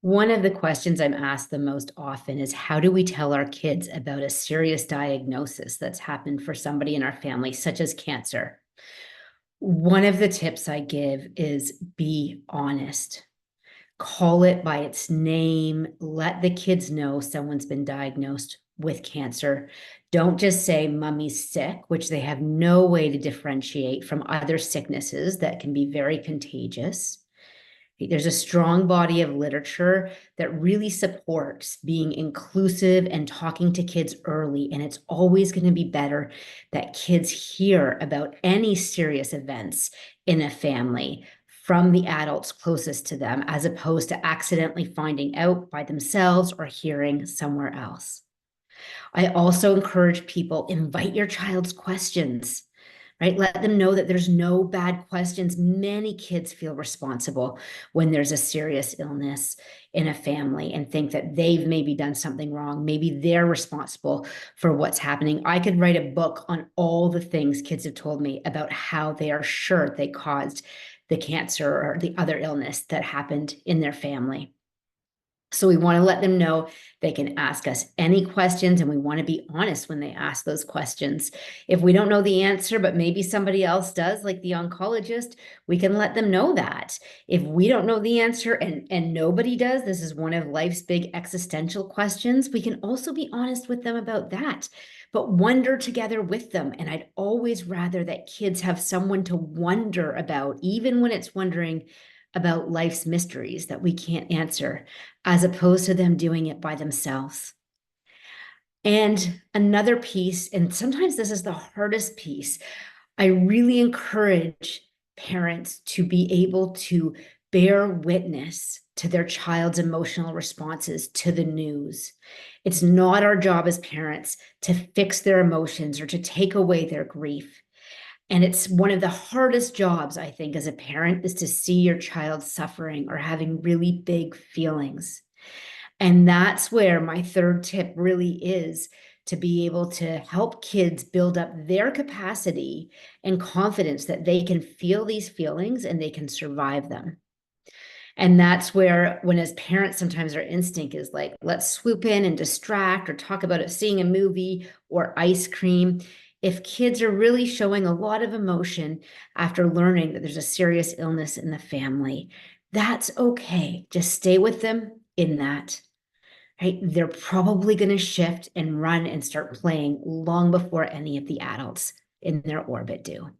One of the questions I'm asked the most often is how do we tell our kids about a serious diagnosis that's happened for somebody in our family, such as cancer? One of the tips I give is be honest. Call it by its name. Let the kids know someone's been diagnosed with cancer. Don't just say mummy's sick, which they have no way to differentiate from other sicknesses that can be very contagious. There's a strong body of literature that really supports being inclusive and talking to kids early. And it's always going to be better that kids hear about any serious events in a family from the adults closest to them, as opposed to accidentally finding out by themselves or hearing somewhere else. I also encourage people, invite your child's questions, right? Let them know that there's no bad questions. Many kids feel responsible when there's a serious illness in a family and think that they've maybe done something wrong. Maybe they're responsible for what's happening. I could write a book on all the things kids have told me about how they are sure they caused the cancer or the other illness that happened in their family. So we want to let them know they can ask us any questions, and we want to be honest when they ask those questions. If we don't know the answer, but maybe somebody else does, like the oncologist, we can let them know that. If we don't know the answer and nobody does, this is one of life's big existential questions, we can also be honest with them about that, but wonder together with them. And I'd always rather that kids have someone to wonder about, even when it's wondering about life's mysteries that we can't answer, as opposed to them doing it by themselves. And another piece, and sometimes this is the hardest piece, I really encourage parents to be able to bear witness to their child's emotional responses to the news. It's not our job as parents to fix their emotions or to take away their grief. And it's one of the hardest jobs, I think, as a parent, is to see your child suffering or having really big feelings. And that's where my third tip really is, to be able to help kids build up their capacity and confidence that they can feel these feelings and they can survive them. And that's where, when as parents, sometimes our instinct is like, let's swoop in and distract or talk about it, seeing a movie or ice cream. If kids are really showing a lot of emotion after learning that there's a serious illness in the family, that's okay. Just stay with them in that, right? They're probably going to shift and run and start playing long before any of the adults in their orbit do.